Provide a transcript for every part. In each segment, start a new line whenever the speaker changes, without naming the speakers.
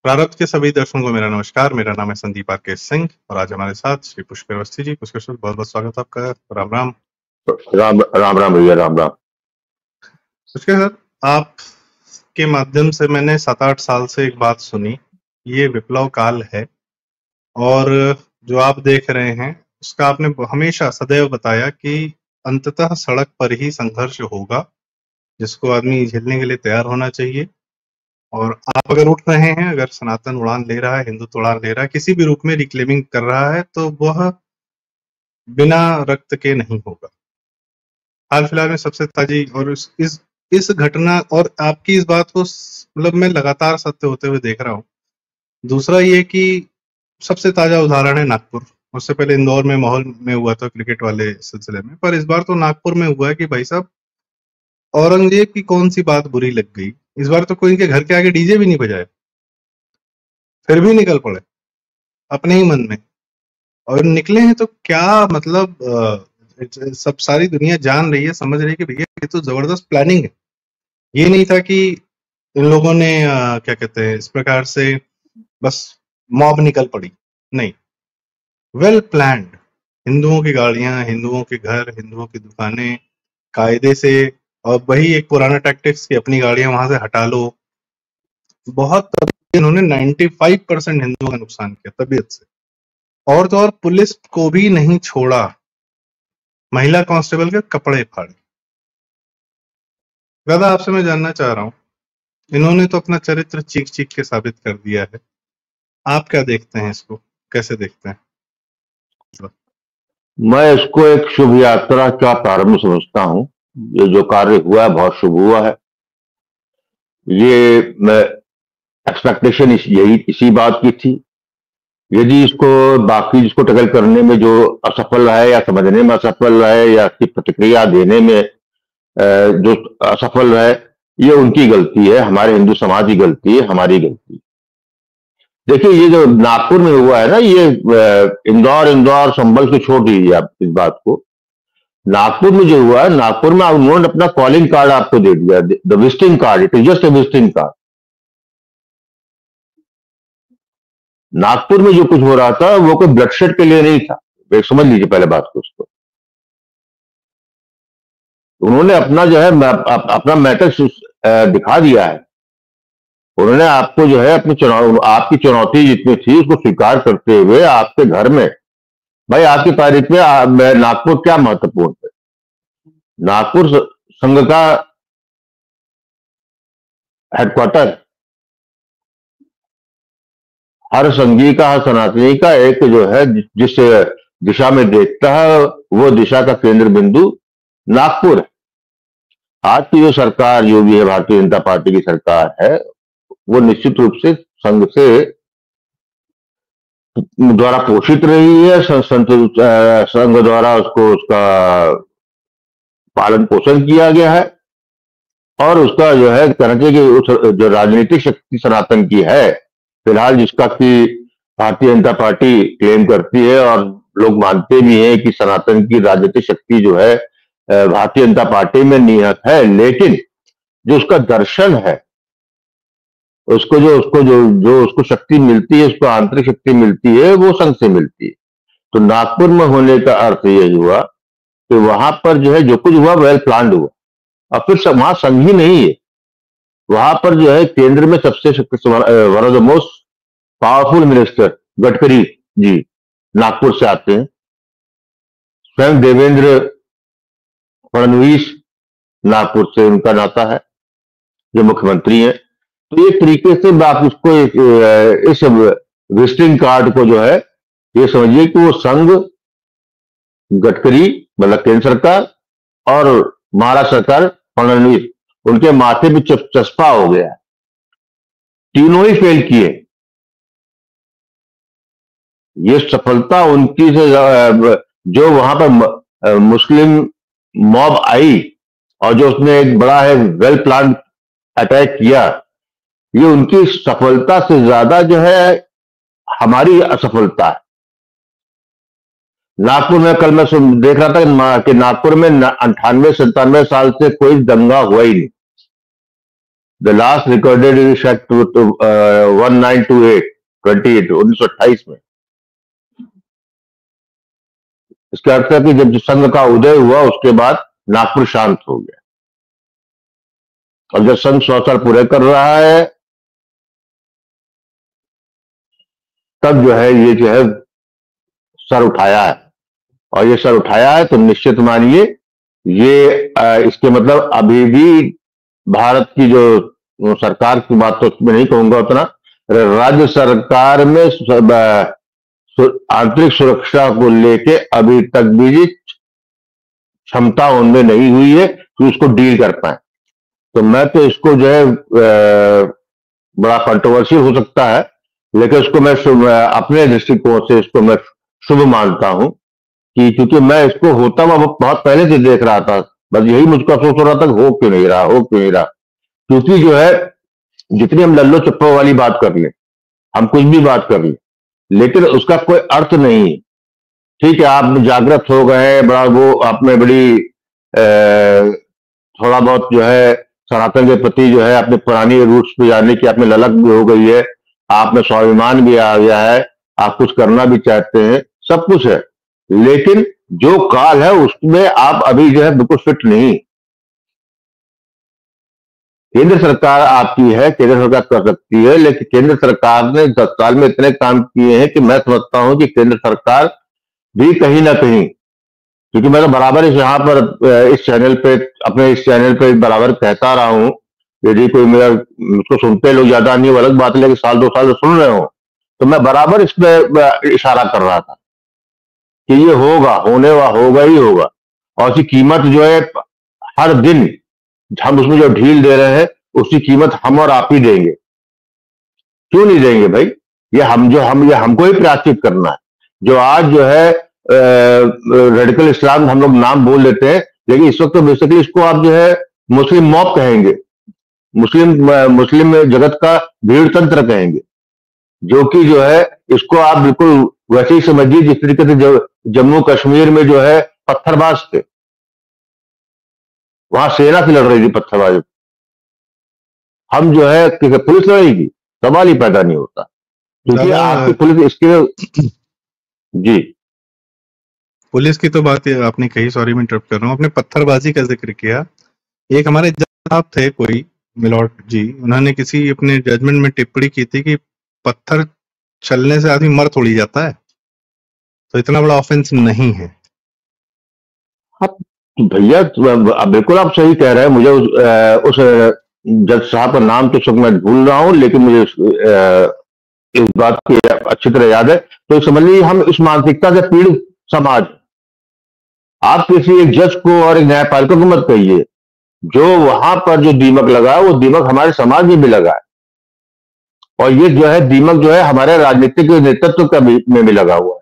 प्रारब्ध के सभी दर्शकों को मेरा नमस्कार। मेरा नाम है संदीप आरके सिंह और आज हमारे साथ श्री पुष्कर अवस्थी जी। पुष्कर सर, बहुत बहुत स्वागत आपका। राम राम।
राम राम राम भैया, राम राम।
पुष्कर सर, आप के माध्यम से मैंने 7-8 साल से एक बात सुनी। ये विप्लव काल है और जो आप देख रहे हैं उसका आपने हमेशा सदैव बताया कि अंततः सड़क पर ही संघर्ष होगा, जिसको आदमी झेलने के लिए तैयार होना चाहिए। और आप अगर उठ रहे हैं, अगर सनातन उड़ान ले रहा है, हिंदुत्व उड़ान ले रहा है, किसी भी रूप में रिक्लेमिंग कर रहा है, तो वह बिना रक्त के नहीं होगा। हाल फिलहाल में सबसे ताजी और इस घटना और आपकी इस बात को मतलब मैं लगातार सत्य होते हुए देख रहा हूँ। दूसरा ये कि सबसे ताजा उदाहरण है नागपुर। उससे पहले इंदौर में माहौल में हुआ था क्रिकेट वाले सिलसिले में, पर इस बार तो नागपुर में हुआ है कि भाई साहब, औरंगजेब की कौन सी बात बुरी लग गई। इस बार तो कोई इनके घर के आगे डीजे भी नहीं बजाया, फिर भी निकल पड़े अपने ही मन में। और निकले हैं तो क्या मतलब सब सारी दुनिया जान रही है, समझ रही है कि भैया ये तो जबरदस्त प्लानिंग है। ये नहीं था कि इन लोगों ने क्या कहते हैं, इस प्रकार से बस मॉब निकल पड़ी, नहीं, वेल प्लान्ड। हिंदुओं की गाड़ियां, हिंदुओं के घर, हिंदुओं की दुकानें कायदे से, और वही एक पुराना टैक्टिक्स की अपनी गाड़ियां वहां से हटा लो। बहुत इन्होंने 95% हिंदुओं का नुकसान किया तबीयत से। और तो और पुलिस को भी नहीं छोड़ा, महिला कांस्टेबल के कपड़े फाड़े। दादा, आपसे मैं जानना चाह रहा हूँ, इन्होंने तो अपना चरित्र चीख चीख के साबित कर दिया है। आप क्या देखते हैं, इसको कैसे देखते हैं?
मैं इसको एक शुभ यात्रा का प्रारंभ समझता हूँ। ये जो कार्य हुआ है बहुत शुभ हुआ है। ये मैं एक्सपेक्टेशन यही इसी बात की थी। यदि इसको बाकी जिसको टैकल करने में जो असफल रहे या समझने में असफल रहे या इसकी प्रतिक्रिया देने में जो असफल रहे, ये उनकी गलती है, हमारे हिंदू समाज की गलती है, हमारी गलती है। देखिए, ये जो नागपुर में हुआ है ना, ये इंदौर संभल को छोड़ दीजिए आप इस बात को। नागपुर में जो हुआ है, नागपुर में उन्होंने अपना कॉलिंग कार्ड आपको दे दिया, the visiting card. It is just a visiting card. Nagpur में जो कुछ हो रहा था वो कोई ब्लडशेड के लिए नहीं था। एक समझ लीजिए पहले बात को। उसको उन्होंने अपना जो है अपना मैटर दिखा दिया है। उन्होंने आपको जो है अपनी आपकी चुनौती जितनी थी उसको स्वीकार करते हुए आपके घर में, भाई आज की तारीख में नागपुर क्या महत्वपूर्ण है। नागपुर संघ का हेडक्वार्टर, हर संघी का, हर सनातनी का एक जो है जिस दिशा में देखता है वो दिशा का केंद्र बिंदु नागपुर है। आज की जो सरकार जो भी है, भारतीय जनता पार्टी की सरकार है, वो निश्चित रूप से संघ से द्वारा पोषित रही है। संघ द्वारा उसका पालन पोषण किया गया है और उसका जो है कहना कि उस जो राजनीतिक शक्ति सनातन की है फिलहाल, जिसका कि भारतीय जनता पार्टी क्लेम करती है और लोग मानते भी हैं कि सनातन की राजनीतिक शक्ति जो है भारतीय जनता पार्टी में निहित है, लेकिन जो उसका दर्शन है, उसको शक्ति मिलती है, उसको आंतरिक शक्ति मिलती है, वो संघ से मिलती है। तो नागपुर में होने का अर्थ यही हुआ कि वहां पर जो है जो कुछ हुआ वेल प्लान्ड हुआ। और फिर वहां संघ ही नहीं है, वहां पर जो है केंद्र में सबसे one of the most powerful minister Gadkari ji Nagpur से आते हैं। स्वयं देवेंद्र फडणवीस नागपुर से उनका नाता है, जो मुख्यमंत्री हैं। तो एक तरीके से आप इसको इस विजिटिंग कार्ड को जो है ये समझिए कि वो संघ, गडकरी मतलब केंद्र सरकार और महाराष्ट्र सरकार फडणवीस, उनके माथे पे चस्पा हो गया है। तीनों ही फेल किए। ये सफलता उनकी से जो वहां पर मुस्लिम मॉब आई और जो उसने एक बड़ा है वेल प्लान अटैक किया, ये उनकी सफलता से ज्यादा जो है हमारी असफलता है। नागपुर में कल मैं देख रहा था कि नागपुर में 98-97 साल से कोई दंगा हुआ ही नहीं। The last recorded is act 1928 में। इसका अर्थ है कि जब संघ का उदय हुआ उसके बाद नागपुर शांत हो गया, और जब संघ 100 साल पूरे कर रहा है तब जो है ये जो है सर उठाया है, और ये सर उठाया है तो निश्चित मानिए ये इसके मतलब अभी भी भारत की जो सरकार की बात तो मैं नहीं कहूंगा उतना, राज्य सरकार में आंतरिक सुरक्षा को लेके अभी तक भी क्षमता उनमें नहीं हुई है कि उसको डील कर पाए। तो मैं तो इसको जो है बड़ा कंट्रोवर्शियल हो सकता है, लेकिन उसको मैं अपने दृष्टिकोण से इसको मैं शुभ मानता हूं कि क्योंकि मैं इसको होता हुआ बहुत पहले से देख रहा था, बस यही मुझको अफसोस हो रहा था हो क्यों नहीं रहा। क्योंकि जो है जितनी हम लल्लो चप्पो वाली बात कर ले, हम कुछ भी बात कर ले, लेकिन उसका कोई अर्थ नहीं। ठीक है, आप जागृत हो गए, बड़ा वो आपने बड़ी थोड़ा बहुत जो है सनातन के प्रति जो है अपने पुरानी रूट्स पे जाने की आपने ललक भी हो गई है, आप में स्वाभिमान भी आ गया है, आप कुछ करना भी चाहते हैं, सब कुछ है, लेकिन जो काल है उसमें आप अभी जो है बिल्कुल फिट नहीं। केंद्र सरकार आपकी है, केंद्र सरकार कर सकती है, लेकिन केंद्र सरकार ने 10 साल में इतने काम किए हैं कि मैं समझता हूं कि केंद्र सरकार भी कहीं ना कहीं, क्योंकि मैं तो बराबर इस यहाँ पर इस चैनल पे, अपने इस चैनल पे बराबर कहता रहा हूं, यदि कोई मेरा मुझको सुनते लोग ज्यादा नहीं, वो अलग बात है, लेकिन साल 2 साल से सुन रहे हो तो मैं बराबर इस पे इशारा कर रहा था कि ये होगा, होगा ही होगा, और उसकी कीमत जो है हर दिन हम उसमें जो ढील दे रहे हैं उसकी कीमत हम और आप ही देंगे। क्यों नहीं देंगे भाई? ये हमको ही प्रायश्चित करना है। जो आज जो है रेडिकल इस्लाम हम लोग नाम बोल देते हैं, लेकिन इस वक्त तो बेसिकली इसको आप जो है मुस्लिम मॉब कहेंगे, मुस्लिम जगत का भीड़ तंत्र कहेंगे, जो कि जो है इसको आप बिल्कुल वैसे ही समझिए जिस तरीके से जम्मू कश्मीर में जो है पत्थरबाज थे, वहां सेना से लड़ रही थी पत्थरबाजी, हम जो है पुलिस लड़ेगी, सवाल ही पैदा नहीं होता, क्योंकि आपकी पुलिस इसके जी
पुलिस की तो बात आपने कही, सॉरी मैं इंटरप्ट कर रहा हूँ, आपने पत्थरबाजी का जिक्र किया। एक हमारे जनाब थे कोई मिलॉर्ड जी, उन्होंने किसी अपने जजमेंट में टिप्पणी की थी कि पत्थर चलने से आदमी मर थोड़ी जाता है, तो इतना बड़ा ऑफेंस नहीं है।
भैया बिल्कुल आप सही कह रहे हैं। मुझे उस जज साहब का नाम तो सब मैं भूल रहा हूं, लेकिन मुझे इस बात की अच्छी तरह याद है। तो समझ लीजिए हम इस मानसिकता से पीड़ित समाज, आप किसी एक जज को और एक न्यायपालिका को मत कहिए, जो वहां पर जो दीमक लगा वो दीमक हमारे समाज में भी लगा है, और ये जो है दीमक जो है हमारे राजनीतिक नेतृत्व का में भी लगा हुआ है।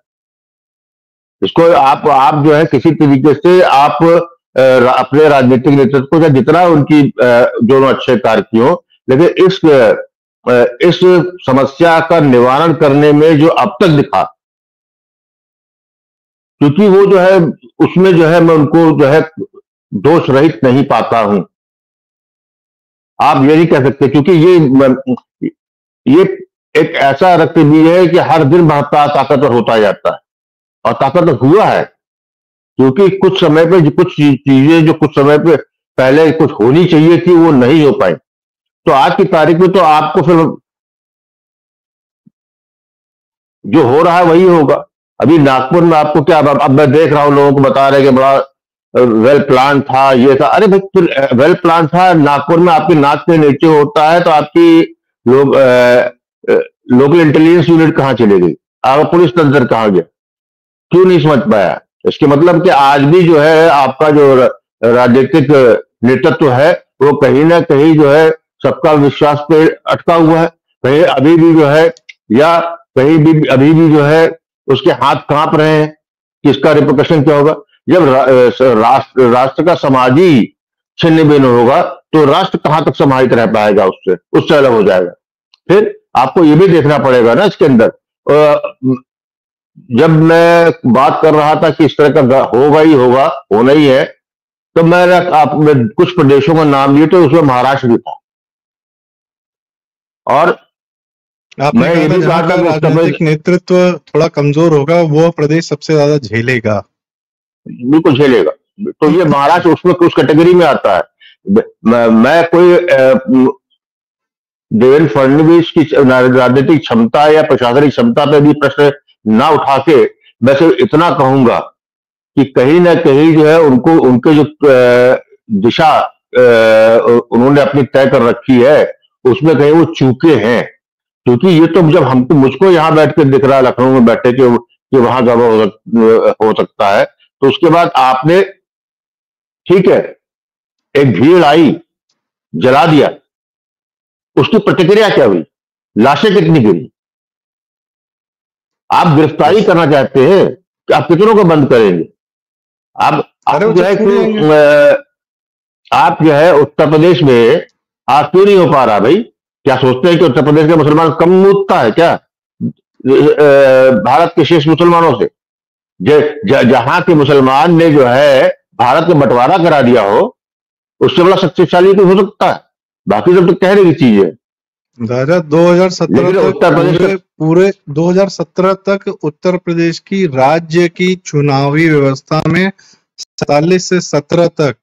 इसको आप जो है किसी तरीके से आप अपने राजनीतिक नेतृत्व को जितना उनकी दोनों अच्छे कार्य किए हो, लेकिन इस समस्या का निवारण करने में जो अब तक दिखा, क्योंकि वो जो है उसमें जो है मैं उनको जो है दोष रहित नहीं पाता हूं, आप ये नहीं कह सकते, क्योंकि ये एक ऐसा रक्तबीज है कि हर दिन भाजपा ताकतवर होता जाता है, और ताकतवर हुआ है, क्योंकि कुछ समय पे कुछ चीजें जो कुछ समय पे पहले कुछ होनी चाहिए थी वो नहीं हो पाई। तो आज की तारीख में तो आपको फिर जो हो रहा है वही होगा। अभी नागपुर में आपको क्या, अब मैं देख रहा हूं लोगों को बता रहे कि बड़ा वेल प्लान था, ये था, अरे भाई फिर वेल प्लान था, नागपुर में आपके नाक के नीचे होता है तो आपकी लोकल इंटेलिजेंस यूनिट कहां चली गई, आपका पुलिस तंत्र कहां गया, क्यों नहीं समझ पाया? इसके मतलब कि आज भी जो है आपका जो राजनीतिक नेतृत्व है वो कहीं ना कहीं जो है सबका विश्वास पे अटका हुआ है, कहीं अभी भी जो है, या कहीं भी अभी भी जो है उसके हाथ कांप रहे हैं कि इसका रिपोर्टेशन क्या होगा। जब राष्ट्र का समाज ही छिन्न भिन्न होगा तो राष्ट्र कहां तक समाहित रह पाएगा, उससे अलग हो जाएगा। फिर आपको ये भी देखना पड़ेगा ना इसके अंदर, जब मैं बात कर रहा था कि इस तरह का होगा ही होगा, होना ही है, तो मैंने कुछ प्रदेशों का नाम लिए तो उसमें महाराष्ट्र भी था। और
आपने
मैं
कहा
ये
था
भी
जहां
कहा
का
था कि उत्तर
राजनीतिक
प्रदेश
नेतृत्व थोड़ा कमजोर होगा वो प्रदेश सबसे ज्यादा झेलेगा।
बिल्कुल झेलेगा। तो ये महाराष्ट्र उसमें उस कैटेगरी में आता है। मैं कोई देवेंद्र फडणवीस की राजनीतिक क्षमता या प्रशासनिक क्षमता पे भी प्रश्न ना उठा के मैं सिर्फ इतना कहूंगा कि कहीं ना कहीं जो है उनको उनके जो दिशा उन्होंने अपनी तय कर रखी है उसमें कहीं वो चूके हैं। क्योंकि ये तो जब हमको मुझको यहाँ बैठ के दिख रहा है लखनऊ में बैठे कि वहां गड़बड़ हो सकता है, तो उसके बाद आपने ठीक है एक भीड़ आई, जला दिया, उसकी प्रतिक्रिया क्या हुई? लाशें कितनी गिरी? आप गिरफ्तारी करना चाहते हैं कि आप कितनों को बंद करेंगे?
अरे
आप
वो
जो
जब
है
छूट जाएंगे।
आप जो है उत्तर प्रदेश में आप क्यों नहीं हो पा रहा भाई? क्या सोचते हैं कि उत्तर प्रदेश के मुसलमान कम मुद्दा है क्या भारत के शेष मुसलमानों से? जहां के मुसलमान ने जो है भारत में बंटवारा करा दिया हो, उससे बड़ा शक्तिशाली कोई हो सकता है? बाकी सब तो कहने की चीज है।
राजा 2017
लेकिन
तक
उत्तर प्रदेश
पूरे पूरे 2017 तक उत्तर प्रदेश की राज्य की चुनावी व्यवस्था में 47 से 17 तक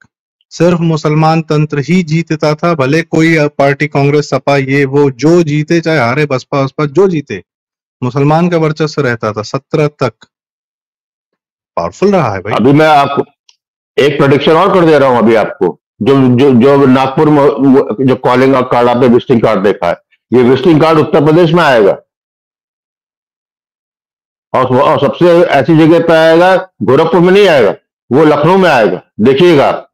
सिर्फ मुसलमान तंत्र ही जीतता था। भले कोई पार्टी कांग्रेस सपा ये वो जो जीते, चाहे हारे बसपा बसपा जो जीते, मुसलमान का वर्चस्व रहता था 17 तक। पावरफुल रहा है भाई।
अभी मैं आपको एक प्रोडिक्शन और कर दे रहा हूं अभी आपको। जो जो जो नागपुर में जो कॉलिंग कार्ड आपने विजिटिंग कार्ड देखा है, ये विजिटिंग कार्ड उत्तर प्रदेश में आएगा और सबसे ऐसी जगह पे आएगा, गोरखपुर में नहीं आएगा, वो लखनऊ में आएगा। देखिएगा आप,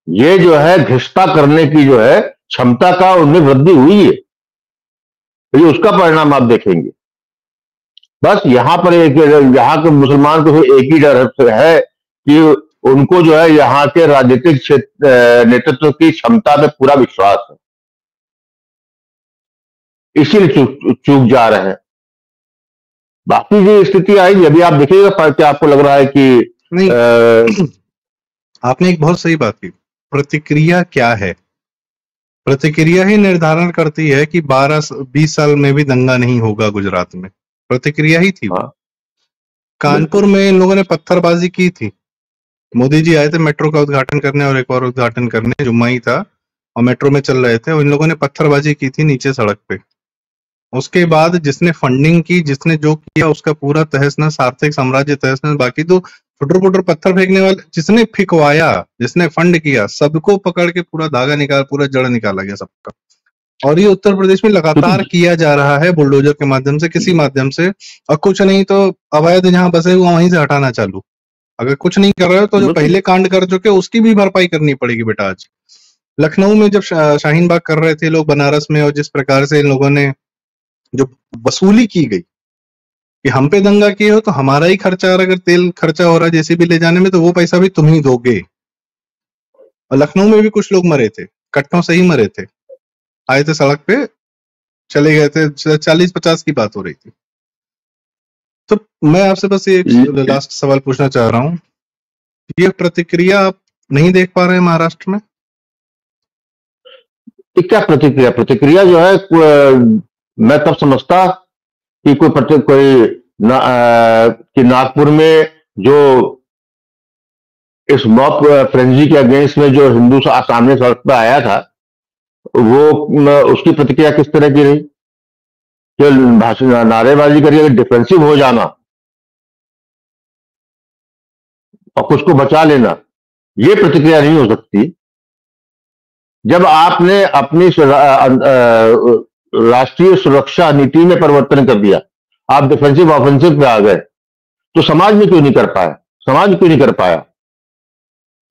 ये जो है घिसटा करने की जो है क्षमता का उनमें वृद्धि हुई है, तो ये उसका परिणाम आप देखेंगे। बस यहां पर एक यहाँ के मुसलमान को एक ही डर है कि उनको जो है यहाँ के राजनीतिक क्षेत्र नेतृत्व की क्षमता पे पूरा विश्वास है, इसीलिए चूक जा रहे हैं। बाकी जो स्थिति आएगी अभी आप देखिएगा, क्या आपको लग रहा है कि
नहीं आपने एक बहुत सही बात की। प्रतिक्रिया क्या है? प्रतिक्रिया ही निर्धारण करती है कि 12-20 साल में भी दंगा नहीं होगा गुजरात में। प्रतिक्रिया ही थी वो।
हाँ,
कानपुर में इन लोगों ने पत्थरबाजी की थी। मोदी जी आए थे मेट्रो का उद्घाटन करने और एक और उद्घाटन करने, जुम्मा ही था और मेट्रो में चल रहे थे और इन लोगों ने पत्थरबाजी की थी नीचे सड़क पे। उसके बाद जिसने फंडिंग की, जिसने जो किया, उसका पूरा तहस नहस, आर्थिक साम्राज्य तहस नहस। बाकी तो फुटर फुटर पत्थर फेंकने वाले, जिसने फिकवाया, जिसने फंड किया, सबको पकड़ के पूरा धागा निकाल, पूरा जड़ निकाला गया सबका। और ये उत्तर प्रदेश में लगातार किया जा रहा है बुलडोजर के माध्यम से, किसी माध्यम से। और कुछ नहीं तो अवैध जहां बसे हुए वहीं से हटाना चालू। अगर कुछ नहीं कर रहे हो तो जो पहले कांड कर चुके उसकी भी भरपाई करनी पड़ेगी बेटा। आज लखनऊ में जब शाहीन बाग कर रहे थे लोग, बनारस में, और जिस प्रकार से इन लोगों ने जो वसूली की गई कि हम पे दंगा किए हो तो हमारा ही खर्चा, और अगर तेल खर्चा हो रहा है जेसीबी ले जाने में तो वो पैसा भी तुम ही दोगे। और लखनऊ में भी कुछ लोग मरे थे, कट्टों से ही मरे थे, आए थे सड़क पे, चले गए थे। 40-50 की बात हो रही थी। तो मैं आपसे बस ये लास्ट सवाल पूछना चाह रहा हूँ, ये प्रतिक्रिया आप नहीं देख पा रहे हैं महाराष्ट्र में?
क्या प्रतिक्रिया? प्रतिक्रिया जो है मैं तब समझता कि कि नागपुर में जो इस मॉब फ्रेंजी के अगेंस्ट में जो हिंदू सामने सड़क पर आया था, वो उसकी प्रतिक्रिया किस तरह की रही? कि भाषण नारेबाजी करके डिफेंसिव हो जाना और कुछ को बचा लेना, ये प्रतिक्रिया नहीं हो सकती। जब आपने अपनी राष्ट्रीय सुरक्षा नीति में परिवर्तन कर दिया, आप डिफेंसिव ऑफेंसिव पे आ गए, तो समाज में क्यों नहीं कर पाया? समाज क्यों नहीं कर पाया?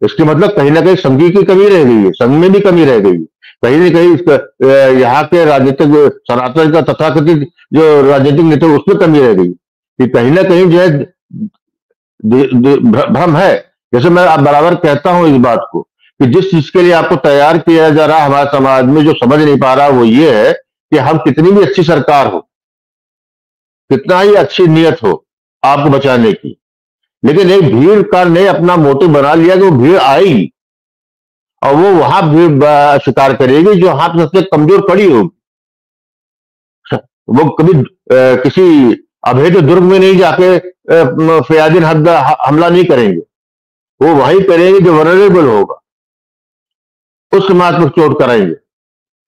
इसके मतलब कहीं ना कहीं संघ की कमी रह गई है, संघ में भी कमी रह गई है। कहीं ना कहीं यहाँ के राजनीतिक सनातन का तथाकथित जो राजनीतिक नेता उसमें कमी रह गई कि कहीं ना कहीं जो है भ्रम है। जैसे मैं बराबर कहता हूं इस बात को कि जिस चीज के लिए आपको तैयार किया जा रहा है हमारे समाज में, जो समझ नहीं पा रहा वो ये है कि हम कितनी भी अच्छी सरकार हो, कितना ही अच्छी नियत हो आपको बचाने की, लेकिन एक भीड़ का ने अपना मोटिव बना लिया कि वो भीड़ आएगी और वो वहां भी शिकार करेगी जो हाथ में सबसे कमजोर कड़ी होगी। वो कभी किसी अभेद दुर्ग में नहीं जाके फयादिन हद हमला नहीं करेंगे, वो वही करेंगे जो वनरेबल होगा, उस समाज पर चोट कराएंगे।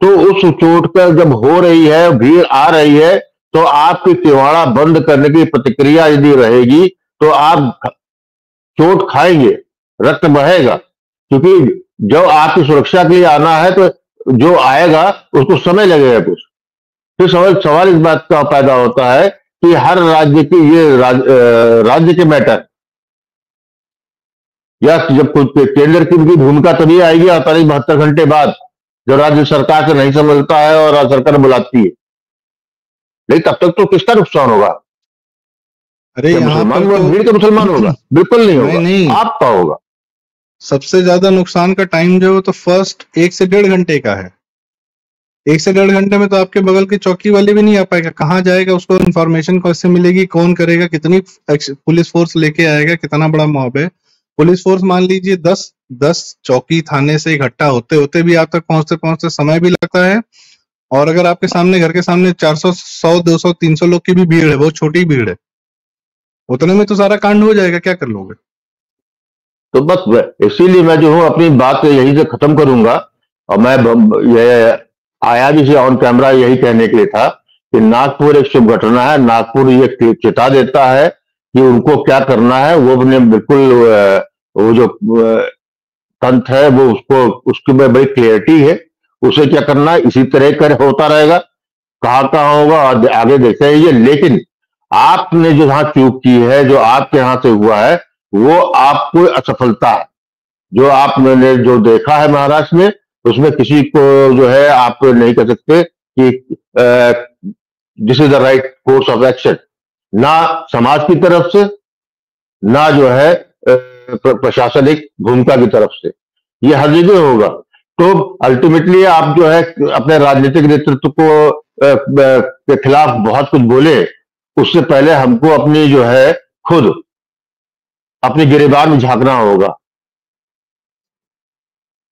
तो उस चोट पर जब हो रही है, भीड़ आ रही है, तो आपकी किवाड़ा बंद करने की प्रतिक्रिया यदि रहेगी तो आप चोट खाएंगे, रक्त बहेगा, क्योंकि जो आपकी सुरक्षा के लिए आना है तो जो आएगा उसको समय लगेगा कुछ। फिर सवाल इस बात का पैदा होता है कि हर राज्य की ये राज्य के मैटर, या जब केंद्र की भूमिका तभी आएगी 48-72 घंटे बाद, जो राज्य सरकार से नहीं समझता है और राज्य सरकार बुलाती है। नहीं, तब तक तो किसका नुकसान होगा?
अरे
मुसलमान होगा, भीड़ का मुसलमान होगा? बिल्कुल नहीं होगा,
नहीं,
आपका होगा।
सबसे ज्यादा नुकसान का टाइम जो है तो फर्स्ट 1 से 1.5 घंटे का है। 1 से 1.5 घंटे में तो आपके बगल की चौकी वाले भी नहीं आ पाएगा, कहाँ जाएगा, उसको इन्फॉर्मेशन कैसे मिलेगी, कौन करेगा, कितनी पुलिस फोर्स लेके आएगा, कितना बड़ा मॉब है। पुलिस फोर्स मान लीजिए 10 चौकी थाने से इकट्ठा होते होते भी आप तक पहुंचते पहुंचते समय भी लगता है। और अगर आपके सामने, घर के सामने 400, 100, 200, 300 लोग की भी भीड़ है, बहुत छोटी भीड़ है, उतने में तो सारा कांड हो जाएगा, क्या कर लोगे?
तो बस इसीलिए मैं जो हूँ अपनी बात यहीं से खत्म करूंगा, और मैं ये आया भी से ऑन कैमरा यही कहने के लिए था कि नागपुर एक शुभ घटना है। नागपुर ये चेता देता है कि उनको क्या करना है, वो अपने बिल्कुल वो जो तंत्र है वो उसकी में बड़ी क्लियरिटी है, उसे क्या करना है, इसी तरह कर होता रहेगा, कहाँ होगा आगे देखते रहिए। लेकिन आपने जो यहाँ चूक की है, जो आपके यहाँ से हुआ है, वो आपको असफलता है। जो आपने जो देखा है महाराष्ट्र में, उसमें किसी को जो है आप नहीं कह सकते कि this is the right course of action, ना समाज की तरफ से, ना जो है प्रशासनिक भूमिका की तरफ से, ये हर जगह होगा। तो अल्टीमेटली आप जो है अपने राजनीतिक नेतृत्व को के खिलाफ बहुत कुछ बोले, उससे पहले हमको अपनी जो है खुद अपनी गिरेबान में झांकना होगा।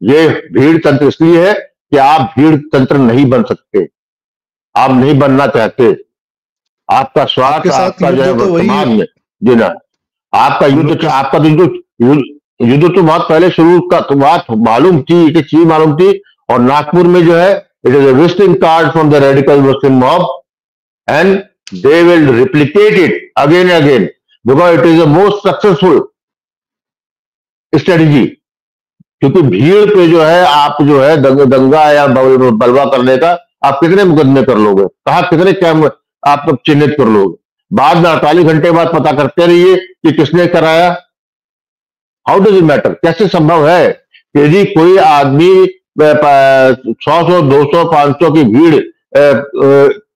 ये भीड़ तंत्र इसलिए है कि आप भीड़ तंत्र नहीं बन सकते, आप नहीं बनना चाहते। आपका स्वार्थ, आपका जो है वर्तमान में जीना, आपका युद्ध, आपका युद्ध तो बहुत पहले शुरू का तो बात मालूम थी, एक चीज मालूम थी। और नागपुर में जो है it is a visiting card from the radical Muslim mob and they will replicate it again again because it is the most successful strategy. क्योंकि भीड़ पे जो है आप जो है दंगा या बलवा करने का आप कितने मुकदमे कर लोगे, कहा कितने कैम आप चिन्हित कर लोगे, बाद में 48 घंटे बाद पता करते रहिए कि किसने कराया। How does it matter? कैसे संभव है कि यदि कोई आदमी 100, 200, 500 की भीड़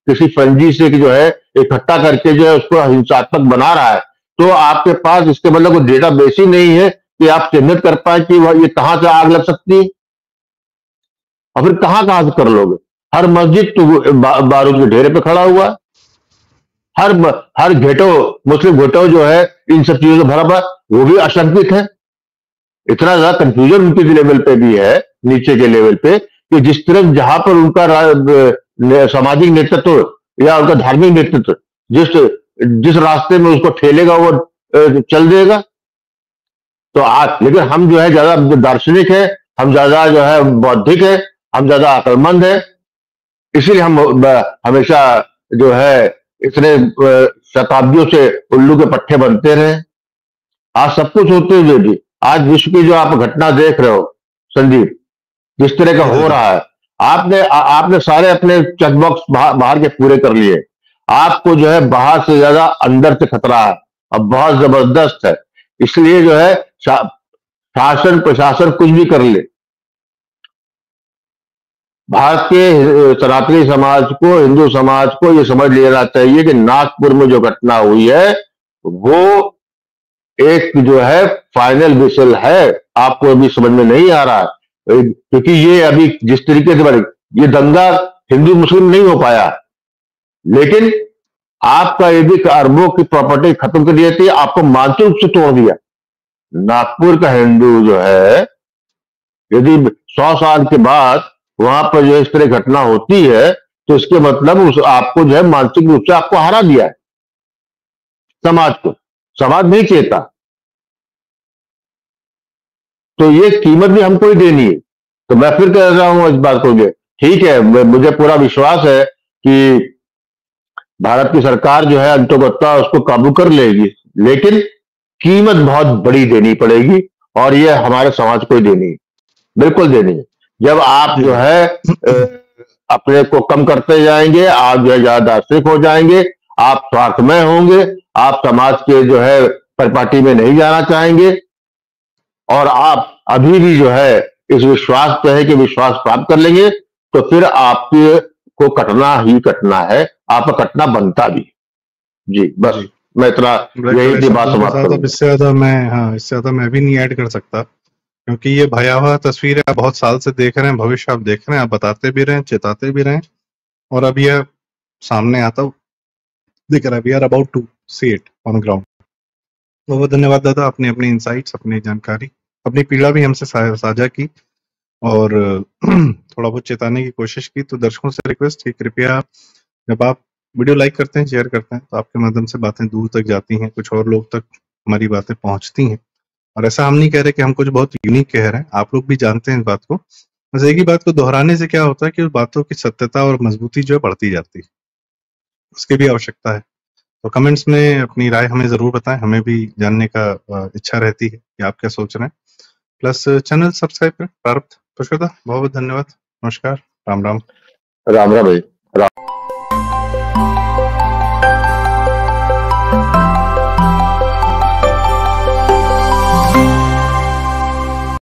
किसी फंजी से जो है इकट्ठा करके जो है उसको हिंसात्मक बना रहा है, तो आपके पास इसके मतलब कोई डेटा बेस ही नहीं है कि आप चिन्हित कर पाए कि ये कहां से आग लग सकती है, और फिर कहां कहां से कर लोगे? हर मस्जिद तो बारूद के ढेरे पे खड़ा हुआ है, हर घेटो, मुस्लिम घेटो जो है इन सब चीजों से भरा हुआ, वो भी आशंकित है। इतना ज्यादा कंफ्यूजन उनके लेवल पे भी है, नीचे के लेवल पे, कि जिस तरह जहां पर उनका सामाजिक नेतृत्व या उनका धार्मिक नेतृत्व जिस रास्ते में उसको ठेलेगा वो चल देगा। तो लेकिन हम जो है ज्यादा दार्शनिक है, हम ज्यादा जो है बौद्धिक है, हम ज्यादा अक्लमंद है, इसीलिए हम हमेशा जो है इतने शताब्दियों से उल्लू के पट्टे बनते रहे। आज सब कुछ होते हुए भी आज विश्व की जो आप घटना देख रहे हो संदीप, जिस तरह का हो रहा है, आपने सारे अपने चेकबॉक्स बाहर के पूरे कर लिए। आपको जो है बाहर से ज्यादा अंदर से खतरा है, अब बहुत जबरदस्त है। इसलिए जो है शासन प्रशासन कुछ भी कर ले, भारत के सनातनी समाज को, हिंदू समाज को यह समझ लेना चाहिए कि नागपुर में जो घटना हुई है वो एक जो है फाइनल विसल है। आपको अभी समझ में नहीं आ रहा है क्योंकि ये अभी जिस तरीके से ये दंगा हिंदू मुस्लिम नहीं हो पाया, लेकिन आपका यदि अरबों की प्रॉपर्टी खत्म कर दी थी, आपको मानसिक रूप से तोड़ दिया। नागपुर का हिंदू जो है यदि 100 साल के बाद वहां पर जो इस तरह घटना होती है तो इसके मतलब उस आपको जो है मानसिक रूप से आपको हरा दिया है समाज को, समाज नहीं चेता। तो ये कीमत भी हमको ही देनी है। तो मैं फिर कह रहा हूं इस बात को, ठीक है, मुझे पूरा विश्वास है कि भारत की सरकार जो है अंतोगत्वा उसको काबू कर लेगी, लेकिन कीमत बहुत बड़ी देनी पड़ेगी और ये हमारे समाज को ही देनी है, बिल्कुल देनी है। जब आप जो है अपने को कम करते जाएंगे, आप जो है ज्यादा दार्शनिक हो जाएंगे, आप स्वार्थमय होंगे, आप समाज के जो है परिपाटी में नहीं जाना चाहेंगे और आप अभी भी जो है इस विश्वास पे है कि विश्वास प्राप्त कर लेंगे, तो फिर आपके को कटना ही कटना है, आपका कटना बनता भी। जी बस
जी
मैं इतना यही बात समाप्त करूंगा।
इससे ज्यादा मैं भी नहीं ऐड कर सकता, क्योंकि ये भयावह तस्वीर है, आप बहुत साल से देख रहे हैं, भविष्य आप देख रहे हैं, आप बताते भी रहे, चेताते भी रहे, और अब यह सामने आता दिख रहा है। We are about to see it on ground. बहुत धन्यवाद दादा, आपने अपनी इंसाइट्स, अपनी जानकारी, अपनी पीड़ा भी हमसे साझा की और थोड़ा बहुत चेताने की कोशिश की। तो दर्शकों से रिक्वेस्ट है, कृपया जब आप वीडियो लाइक करते हैं, शेयर करते हैं, तो आपके माध्यम से बातें दूर तक जाती हैं, कुछ और लोग तक हमारी बातें पहुंचती हैं। और ऐसा हम नहीं कह रहे कि हम कुछ बहुत यूनिक कह रहे हैं, आप लोग भी जानते हैं इस बात को। बस एक ही बात को दोहराने से क्या होता है कि उस बातों की सत्यता और मजबूती जो है बढ़ती जाती है, उसकी भी आवश्यकता है। तो कमेंट्स में अपनी राय हमें जरूर बताएं, हमें भी जानने का इच्छा रहती है कि आप क्या सोच रहे हैं। प्लस चैनल सब्सक्राइब करें। प्रारब्ध पुष्कर दा, बहुत बहुत धन्यवाद, नमस्कार, राम राम।
राम राम भाई।